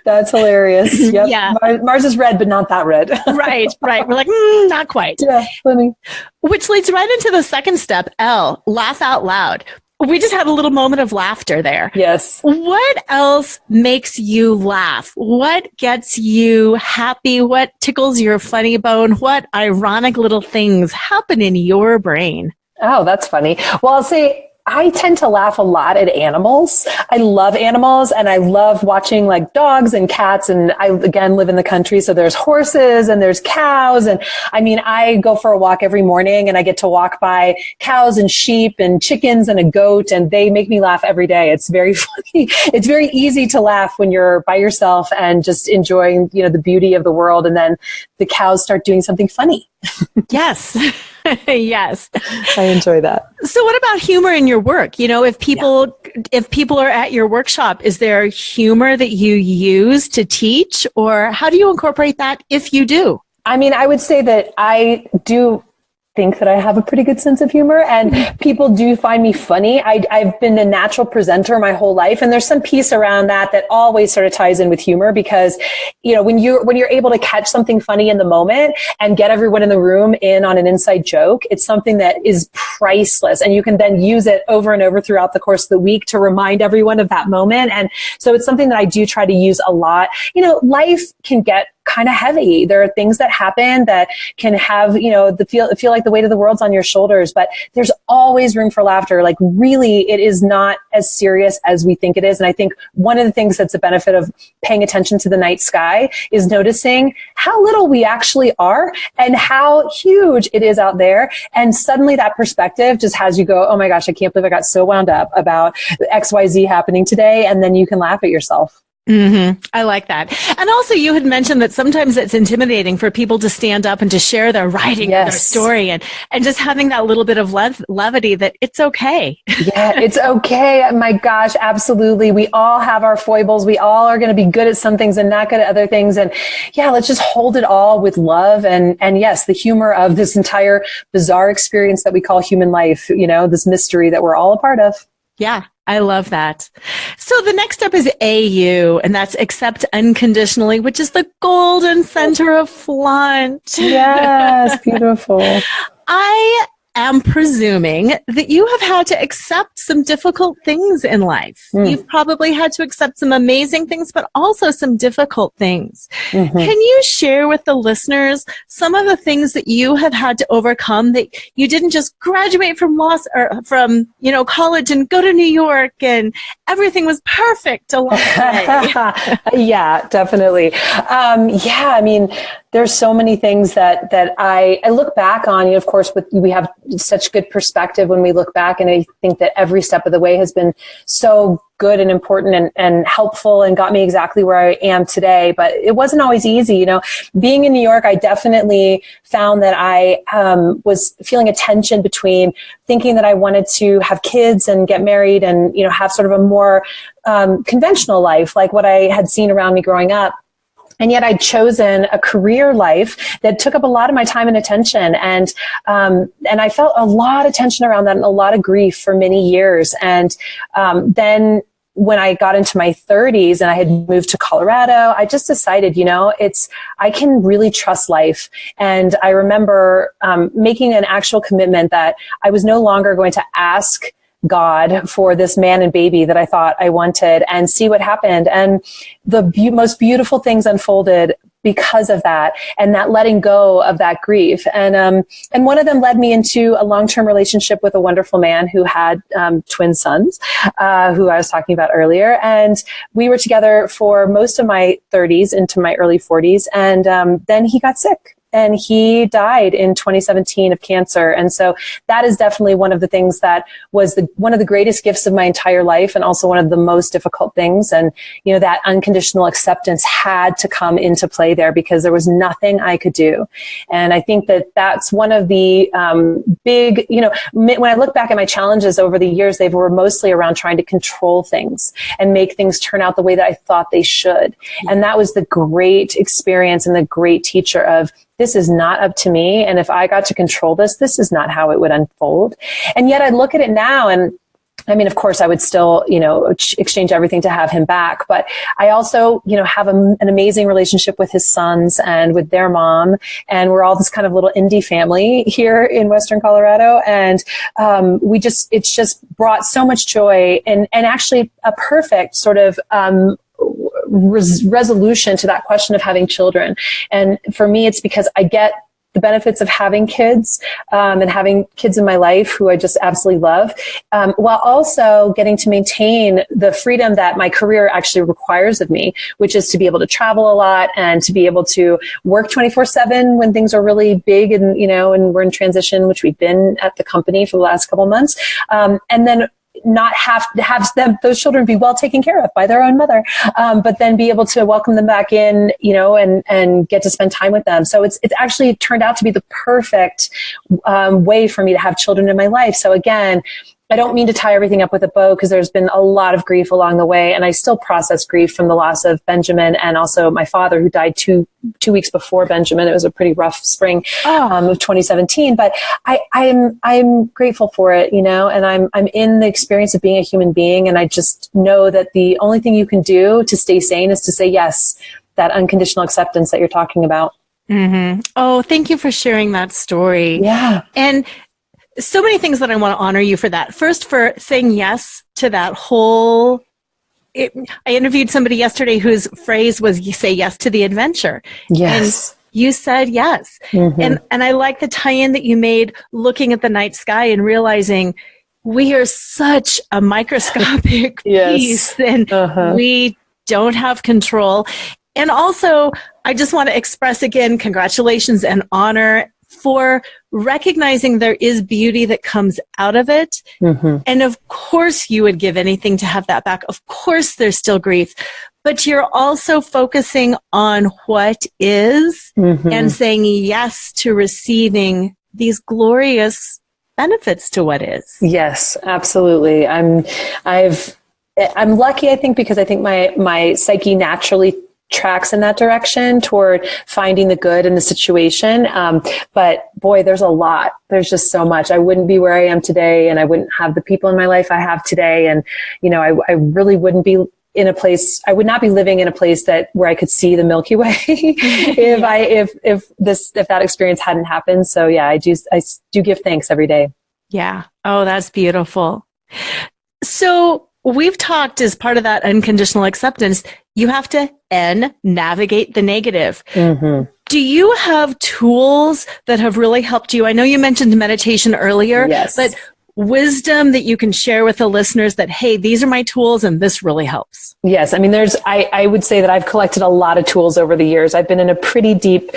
That's hilarious. Yep.
Yeah.
Mars is red, but not that red.
Right. We're like, not quite.
Yeah, funny.
Which leads right into the second step, L, laugh out loud. We just had a little moment of laughter there.
Yes.
What else makes you laugh? What gets you happy? What tickles your funny bone? What ironic little things happen in your brain?
Oh, that's funny. Well, I'll say I tend to laugh a lot at animals. I love animals and I love watching like dogs and cats. And I, again, live in the country. So there's horses and there's cows. And I mean, I go for a walk every morning and I get to walk by cows and sheep and chickens and a goat. And they make me laugh every day. It's very funny. It's very easy to laugh when you're by yourself and just enjoying, you know, the beauty of the world. And then the cows start doing something funny.
Yes. Yes.
I enjoy that.
So what about humor in your work? You know, if people are at your workshop, is there humor that you use to teach, or how do you incorporate that if you do?
I mean, I would say that I do think that I have a pretty good sense of humor and people do find me funny. I've been a natural presenter my whole life. And there's some piece around that always sort of ties in with humor because, you know, when you're able to catch something funny in the moment and get everyone in the room in on an inside joke, it's something that is priceless. And you can then use it over and over throughout the course of the week to remind everyone of that moment. And so it's something that I do try to use a lot. You know, life can get kind of heavy. There are things that happen that can have, you know, feel like the weight of the world's on your shoulders, but there's always room for laughter. Like really, it is not as serious as we think it is. And I think one of the things that's a benefit of paying attention to the night sky is noticing how little we actually are and how huge it is out there. And suddenly that perspective just has you go, oh my gosh, I can't believe I got so wound up about XYZ happening today. And then you can laugh at yourself.
Mm-hmm. I like that. And also you had mentioned that sometimes it's intimidating for people to stand up and to share their writing
Yes.
or their story and just having that little bit of levity that it's okay.
Yeah, it's okay. My gosh, absolutely. We all have our foibles. We all are going to be good at some things and not good at other things. And yeah, let's just hold it all with love. And yes, the humor of this entire bizarre experience that we call human life, you know, this mystery that we're all a part of.
Yeah. I love that. So the next step is AU, and that's accept unconditionally, which is the golden center of flaunt.
Yes, beautiful.
I am presuming that you have had to accept some difficult things in life. You've probably had to accept some amazing things, but also some difficult things. Mm-hmm. Can you share with the listeners some of the things that you have had to overcome, that you didn't just graduate from college and go to New York and everything was perfect along the way?
Yeah, definitely. I mean, there's so many things that I look back on. You know, of course, we have such good perspective when we look back, and I think that every step of the way has been so good and important and helpful and got me exactly where I am today. But it wasn't always easy. You know, being in New York, I definitely found that I was feeling a tension between thinking that I wanted to have kids and get married and, you know, have sort of a more conventional life like what I had seen around me growing up. And yet I'd chosen a career life that took up a lot of my time and attention. And I felt a lot of tension around that and a lot of grief for many years. And then when I got into my 30s and I had moved to Colorado, I just decided, I can really trust life. And I remember making an actual commitment that I was no longer going to ask God for this man and baby that I thought I wanted and see what happened. And the most beautiful things unfolded because of that, and that letting go of that grief. And one of them led me into a long-term relationship with a wonderful man who had twin sons, who I was talking about earlier. And we were together for most of my 30s into my early 40s. And then he got sick. And he died in 2017 of cancer. And so that is definitely one of the things that was one of the greatest gifts of my entire life, and also one of the most difficult things. And, that unconditional acceptance had to come into play there because there was nothing I could do. And I think that that's one of the big, when I look back at my challenges over the years, they were mostly around trying to control things and make things turn out the way that I thought they should. And that was the great experience and the great teacher of, this is not up to me. And if I got to control this, this is not how it would unfold. And yet I look at it now, and I mean, of course, I would still, exchange everything to have him back. But I also, have an amazing relationship with his sons and with their mom. And we're all this kind of little indie family here in Western Colorado. And it's just brought so much joy and actually a perfect sort of resolution to that question of having children. And for me, it's because I get the benefits of having kids and having kids in my life who I just absolutely love, while also getting to maintain the freedom that my career actually requires of me, which is to be able to travel a lot and to be able to work 24/7 when things are really big and, and we're in transition, which we've been at the company for the last couple of months. And then not have to have those children be well taken care of by their own mother, but then be able to welcome them back in, and get to spend time with them. So it's actually turned out to be the perfect way for me to have children in my life. So again, I don't mean to tie everything up with a bow because there's been a lot of grief along the way, and I still process grief from the loss of Benjamin and also my father, who died two weeks before Benjamin. It was a pretty rough spring of 2017, but I'm grateful for it, and I'm in the experience of being a human being, and I just know that the only thing you can do to stay sane is to say yes, that unconditional acceptance that you're talking about.
Mm-hmm. Oh, thank you for sharing that story.
Yeah.
And so many things that I want to honor you for that. First, for saying yes to that whole... I interviewed somebody yesterday whose phrase was, you say yes to the adventure.
Yes.
And you said yes. Mm-hmm. And I like the tie-in that you made looking at the night sky and realizing we are such a microscopic piece and we don't have control. And also, I just want to express again, congratulations and honor for recognizing there is beauty that comes out of it. Mm-hmm. And of course you would give anything to have that back. Of course there's still grief, but you're also focusing on what is and saying yes to receiving these glorious benefits to what is.
Yes, absolutely. I'm lucky, I think, because I think my psyche naturally tracks in that direction toward finding the good in the situation. But boy, there's a lot. There's just so much. I wouldn't be where I am today, and I wouldn't have the people in my life I have today. And, I really wouldn't be in a place, I would not be living in a place where I could see the Milky Way if that experience hadn't happened. So yeah, I do give thanks every day.
Yeah. Oh, that's beautiful. So we've talked as part of that unconditional acceptance, you have to navigate the negative. Mm-hmm. Do you have tools that have really helped you? I know you mentioned meditation earlier,
yes,
but wisdom that you can share with the listeners that, hey, these are my tools and this really helps.
Yes. I mean, I would say that I've collected a lot of tools over the years. I've been in a pretty deep,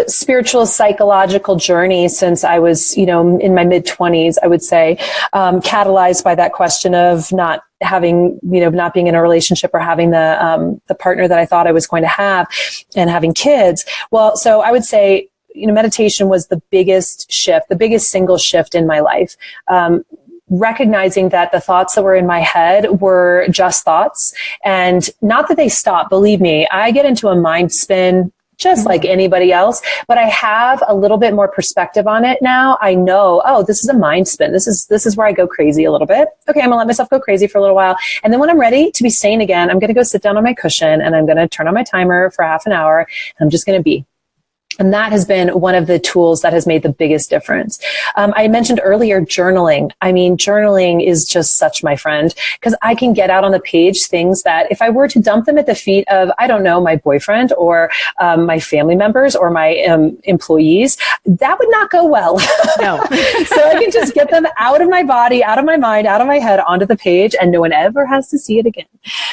spiritual, psychological journey since I was, in my mid-20s, I would say, catalyzed by that question of not being in a relationship or having the partner that I thought I was going to have and having kids. Well, so I would say, meditation was the biggest shift, the biggest single shift in my life. Recognizing that the thoughts that were in my head were just thoughts, and not that they stop. Believe me, I get into a mind spin just like anybody else, but I have a little bit more perspective on it now. I know, oh, this is a mind spin. This is where I go crazy a little bit. Okay, I'm gonna let myself go crazy for a little while. And then when I'm ready to be sane again, I'm gonna go sit down on my cushion and I'm gonna turn on my timer for half an hour. And I'm just gonna be. And that has been one of the tools that has made the biggest difference. I mentioned earlier journaling. I mean, journaling is just such my friend, because I can get out on the page things that if I were to dump them at the feet of, I don't know, my boyfriend or my family members or my employees, that would not go well.
No.
So I can just get them out of my body, out of my mind, out of my head, onto the page, and no one ever has to see it again.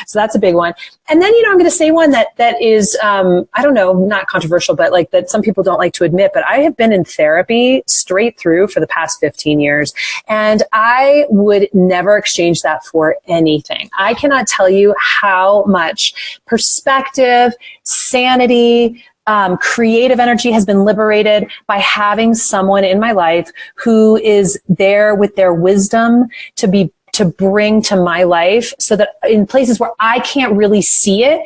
So that's a big one. And then, I'm going to say one that is, I don't know, not controversial, but like that some people don't like to admit, but I have been in therapy straight through for the past 15 years. And I would never exchange that for anything. I cannot tell you how much perspective, sanity, creative energy has been liberated by having someone in my life who is there with their wisdom to bring to my life, so that in places where I can't really see it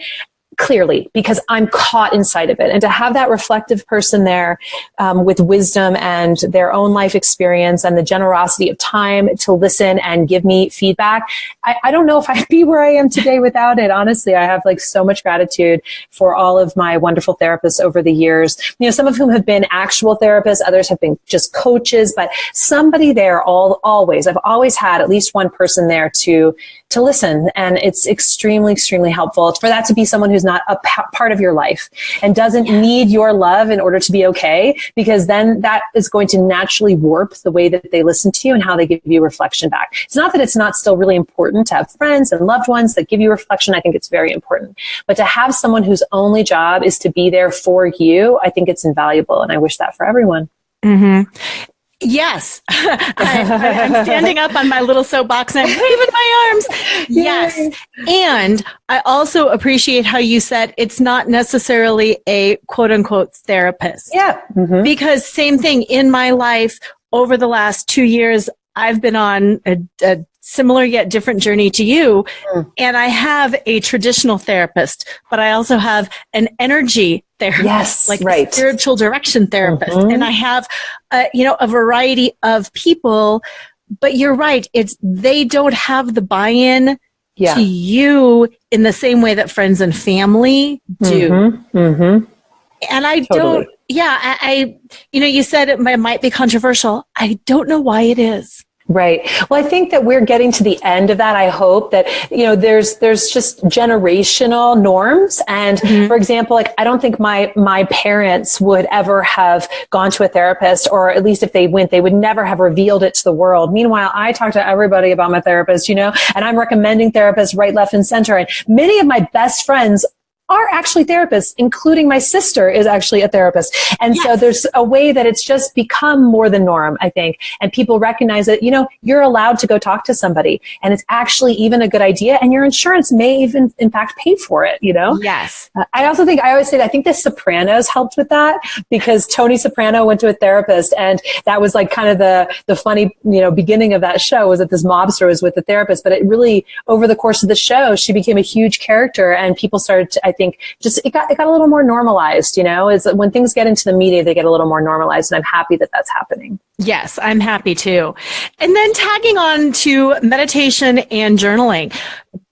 clearly because I'm caught inside of it. And to have that reflective person there with wisdom and their own life experience and the generosity of time to listen and give me feedback, I don't know if I'd be where I am today without it. Honestly, I have like so much gratitude for all of my wonderful therapists over the years, some of whom have been actual therapists, others have been just coaches, but somebody there always. I've always had at least one person there to listen. And it's extremely, extremely helpful for that to be someone who's not a part of your life and doesn't need your love in order to be okay, because then that is going to naturally warp the way that they listen to you and how they give you reflection back. It's not that it's not still really important to have friends and loved ones that give you reflection. I think it's very important. But to have someone whose only job is to be there for you, I think it's invaluable. And I wish that for everyone.
Mm-hmm. Yes. I'm standing up on my little soapbox and I'm waving my arms. Yes. And I also appreciate how you said it's not necessarily a quote unquote therapist.
Yeah. Mm-hmm.
Because same thing in my life over the last 2 years, I've been on a similar yet different journey to you. And I have a traditional therapist, but I also have an energy therapist, a spiritual direction therapist. Mm-hmm. And I have, a variety of people, but you're right. They don't have the buy-in to you in the same way that friends and family do. Mm-hmm. Mm-hmm. And I don't, you said it might be controversial. I don't know why it is.
Right. Well, I think that we're getting to the end of that. I hope that, there's just generational norms. And for example, I don't think my parents would ever have gone to a therapist, or at least if they went, they would never have revealed it to the world. Meanwhile, I talk to everybody about my therapist, and I'm recommending therapists right, left, and center. And many of my best friends are actually therapists, including my sister is actually a therapist. And so there's a way that it's just become more the norm, I think. And people recognize that, you're allowed to go talk to somebody, and it's actually even a good idea. And your insurance may even, in fact, pay for it,
Yes.
I always say that I think The Sopranos helped with that, because Tony Soprano went to a therapist, and that was like kind of the funny, beginning of that show, was that this mobster was with the therapist. But it really, over the course of the show, she became a huge character, and people started to, I think, it got a little more normalized, is when things get into the media, they get a little more normalized, and I'm happy that that's happening.
Yes, I'm happy too. And then tagging on to meditation and journaling.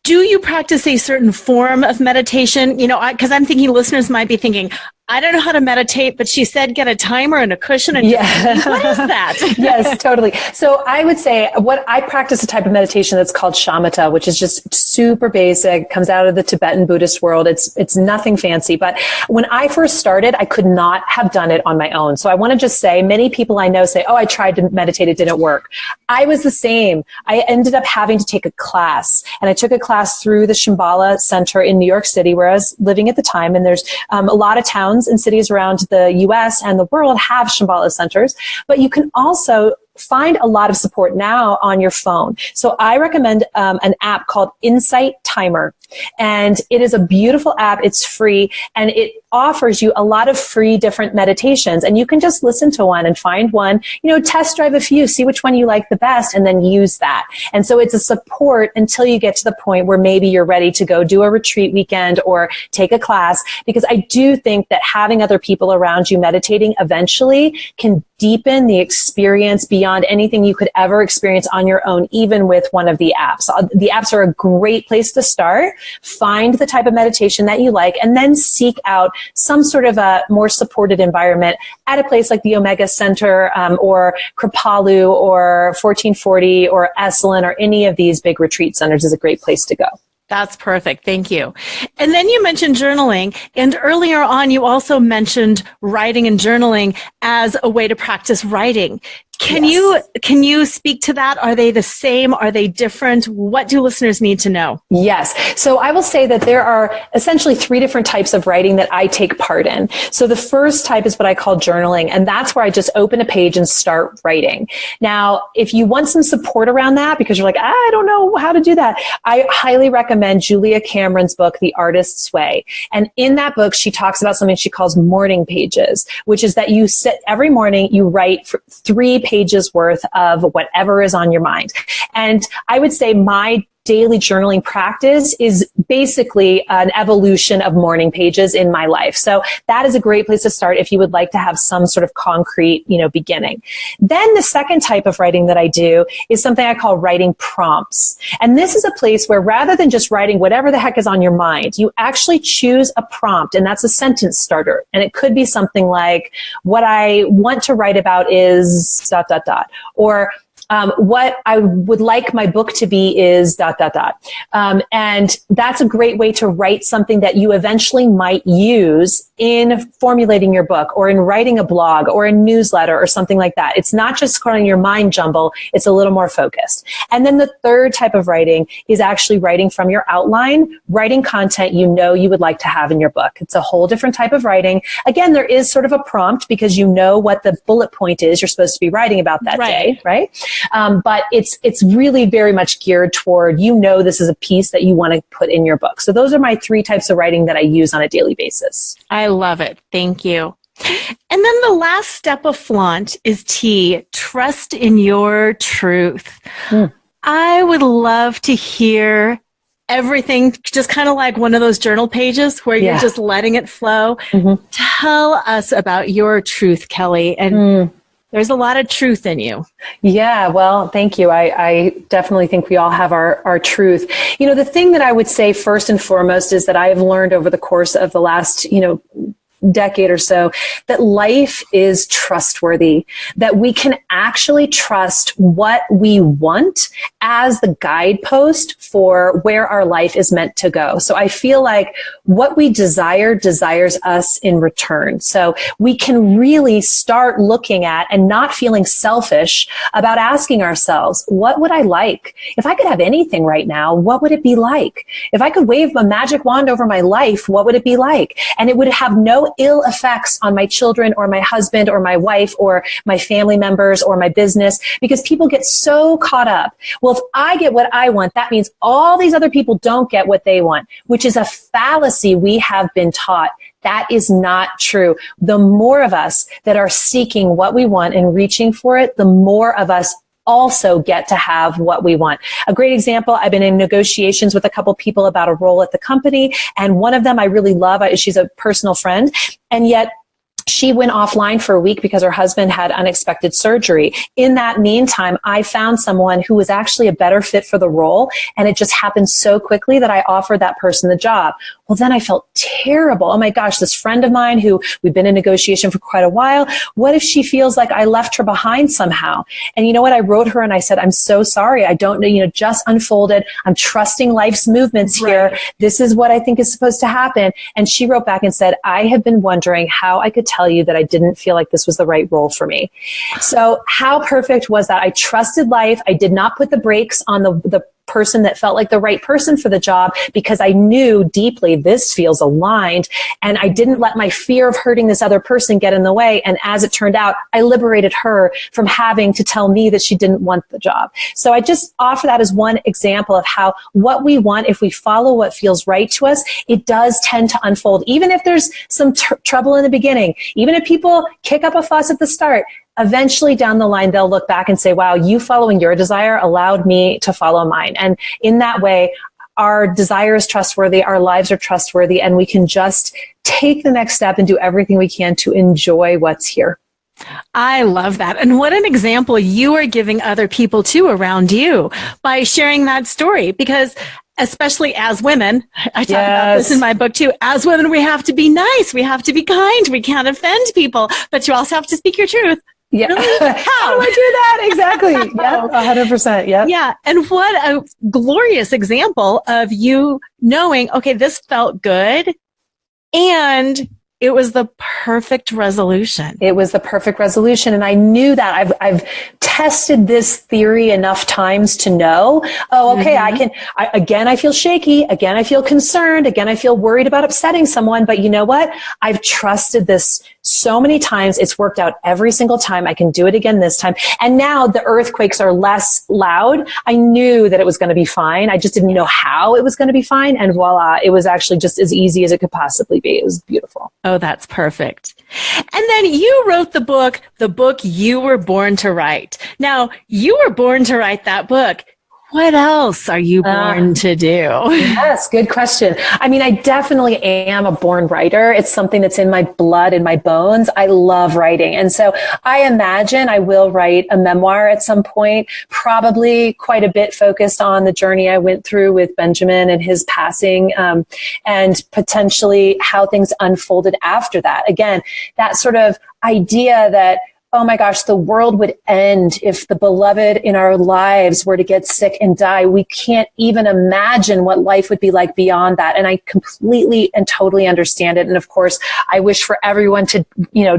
Do you practice a certain form of meditation? Because I'm thinking listeners might be thinking, I don't know how to meditate, but she said get a timer and a cushion. And what is that?
Yes, totally. So I would say I practice a type of meditation that's called shamatha, which is just super basic, comes out of the Tibetan Buddhist world. It's nothing fancy. But when I first started, I could not have done it on my own. So I want to just say, many people I know say, oh, I tried to meditate, it didn't work. I was the same. I ended up having to take a class, and I took a class through the Shambhala Center in New York City, where I was living at the time. And there's a lot of towns and cities around the US and the world have Shambhala centers, but you can also find a lot of support now on your phone. So I recommend an app called Insight Timer. And it is a beautiful app. It's free, and it offers you a lot of free different meditations. And you can just listen to one and find one, test drive a few, see which one you like the best, and then use that. And so it's a support until you get to the point where maybe you're ready to go do a retreat weekend or take a class. Because I do think that having other people around you meditating eventually can deepen the experience beyond anything you could ever experience on your own, even with one of the apps. The apps are a great place to start. Find the type of meditation that you like, and then seek out some sort of a more supported environment at a place like the Omega Center or Kripalu or 1440 or Esalen or any of these big retreat centers is a great place to go.
That's perfect. Thank you. And then you mentioned journaling. And earlier on, you also mentioned writing and journaling as a way to practice writing. Can you speak to that? Are they the same? Are they different? What do listeners need to know?
Yes. So I will say that there are essentially 3 different types of writing that I take part in. So the first type is what I call journaling, and that's where I just open a page and start writing. Now, if you want some support around that because you're like, I don't know how to do that, I highly recommend Julia Cameron's book, The Artist's Way. And in that book, she talks about something she calls morning pages, which is that you sit every morning, you write for 3 pages worth of whatever is on your mind. And I would say my daily journaling practice is basically an evolution of morning pages in my life. So that is a great place to start if you would like to have some sort of concrete, beginning. Then the second type of writing that I do is something I call writing prompts. And this is a place where rather than just writing whatever the heck is on your mind, you actually choose a prompt, and that's a sentence starter. And it could be something like, what I want to write about is ... or what I would like my book to be is ... And that's a great way to write something that you eventually might use in formulating your book or in writing a blog or a newsletter or something like that. It's not just calling your mind jumble. It's a little more focused. And then the third type of writing is actually writing from your outline, writing content you would like to have in your book. It's a whole different type of writing. Again, there is sort of a prompt because you know what the bullet point is you're supposed to be writing about that day, right? But it's really very much geared toward, this is a piece that you want to put in your book. So those are my 3 types of writing that I use on a daily basis.
I love it. Thank you. And then the last step of flaunt is T, trust in your truth. I would love to hear everything, just kind of like one of those journal pages where you're just letting it flow. Tell us about your truth, Kelly. And there's a lot of truth in you.
Yeah, well, thank you. I definitely think we all have our truth. The thing that I would say first and foremost is that I have learned over the course of the last, decade or so, that life is trustworthy, that we can actually trust what we want as the guidepost for where our life is meant to go. So I feel like what we desires us in return. So we can really start looking at and not feeling selfish about asking ourselves, what would I like? If I could have anything right now, what would it be like? If I could wave a magic wand over my life, what would it be like? And it would have no ill effects on my children or my husband or my wife or my family members or my business, because people get so caught up. Well, if I get what I want, that means all these other people don't get what they want, which is a fallacy we have been taught. That is not true. The more of us that are seeking what we want and reaching for it, the more of us also get to have what we want. A great example, I've been in negotiations with a couple people about a role at the company, and one of them I really love. She's a personal friend, and yet she went offline for a week because her husband had unexpected surgery. In that meantime, I found someone who was actually a better fit for the role, and it just happened so quickly that I offered that person the job. Well, then I felt terrible. Oh my gosh, this friend of mine who we've been in negotiation for quite a while, what if she feels like I left her behind somehow? And you know what? I wrote her and I said, I'm so sorry. I don't know, just unfolded. I'm trusting life's movements here. Right. This is what I think is supposed to happen. And she wrote back and said, I have been wondering how I could tell you that I didn't feel like this was the right role for me. So how perfect was that? I trusted life. I did not put the brakes on the person that felt like the right person for the job because I knew deeply this feels aligned. And I didn't let my fear of hurting this other person get in the way. And as it turned out, I liberated her from having to tell me that she didn't want the job. So I just offer that as one example of how what we want, if we follow what feels right to us, it does tend to unfold. Even if there's some trouble in the beginning, even if people kick up a fuss at the start, eventually down the line, they'll look back and say, wow, you following your desire allowed me to follow mine. And in that way, our desire is trustworthy, our lives are trustworthy, and we can just take the next step and do everything we can to enjoy what's here.
I love that. And what an example you are giving other people too around you by sharing that story. Because especially as women, I talk about this in my book too, as women, we have to be nice. We have to be kind. We can't offend people, but you also have to speak your truth.
Yeah.
Really?
How do I do that? Exactly. Yeah. 100%. Yeah.
Yeah. And what a glorious example of you knowing, okay, this felt good. And it was the perfect resolution.
It was the perfect resolution. And I knew that I've tested this theory enough times to know, oh, okay, again, I feel shaky. Again, I feel concerned. Again, I feel worried about upsetting someone. But you know what? I've trusted this so many times. It's worked out every single time. I can do it again this time. And now the earthquakes are less loud. I knew that it was going to be fine. I just didn't know how it was going to be fine. And voila, it was actually just as easy as it could possibly be. It was beautiful.
Oh, that's perfect. And then you wrote the book You Were Born to Write. Now, you were born to write that book. What else are you born to do?
Yes, good question. I mean, I definitely am a born writer. It's something that's in my blood, in my bones. I love writing. And so I imagine I will write a memoir at some point, probably quite a bit focused on the journey I went through with Benjamin and his passing, and potentially how things unfolded after that. Again, that sort of idea that, oh my gosh, the world would end if the beloved in our lives were to get sick and die. We can't even imagine what life would be like beyond that. And I completely and totally understand it. And of course, I wish for everyone to,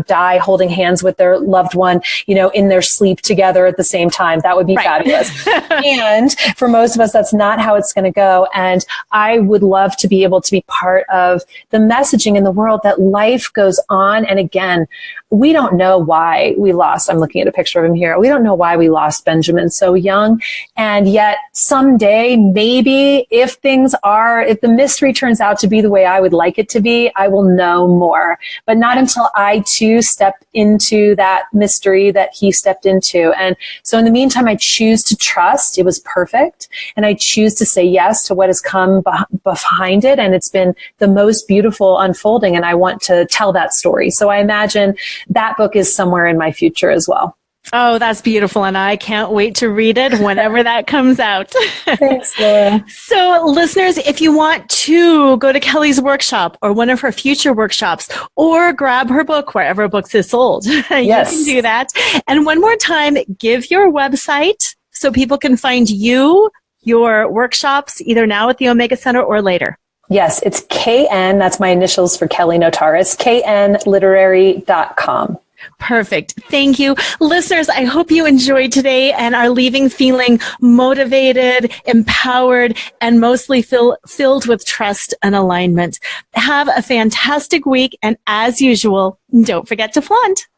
die holding hands with their loved one, in their sleep together at the same time. That would be fabulous. And for most of us, that's not how it's going to go. And I would love to be able to be part of the messaging in the world that life goes on. And again, we don't know why we lost. I'm looking at a picture of him here. We don't know why we lost Benjamin so young. And yet someday, maybe if the mystery turns out to be the way I would like it to be, I will know more, but not until I too step into that mystery that he stepped into. And so in the meantime, I choose to trust. It was perfect. And I choose to say yes to what has come behind it. And it's been the most beautiful unfolding. And I want to tell that story. So I imagine that book is somewhere in my future as well.
Oh, that's beautiful. And I can't wait to read it whenever that comes out.
Thanks, Laura.
So listeners, if you want to go to Kelly's workshop or one of her future workshops or grab her book wherever books is sold,
yes,
you can do that. And one more time, give your website so people can find you, your workshops, either now at the Omega Center or later.
Yes, it's KN. That's my initials for Kelly Notaras, knliterary.com.
Perfect. Thank you. Listeners, I hope you enjoyed today and are leaving feeling motivated, empowered, and mostly filled with trust and alignment. Have a fantastic week. And as usual, don't forget to flaunt.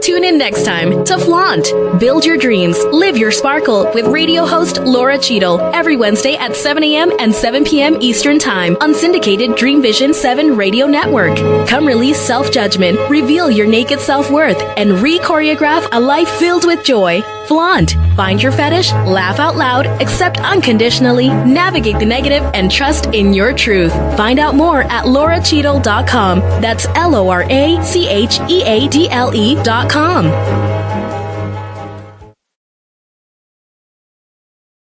Tune in next time to Flaunt. Build your dreams. Live your sparkle with radio host Lora Cheadle every Wednesday at 7 a.m. and 7 p.m. Eastern Time on syndicated Dream Vision 7 radio network. Come release self-judgment, reveal your naked self-worth, and re-choreograph a life filled with joy. Flaunt. Find your fetish, laugh out loud, accept unconditionally, navigate the negative, and trust in your truth. Find out more at LoraCheadle.com. That's LoraCheadle.com.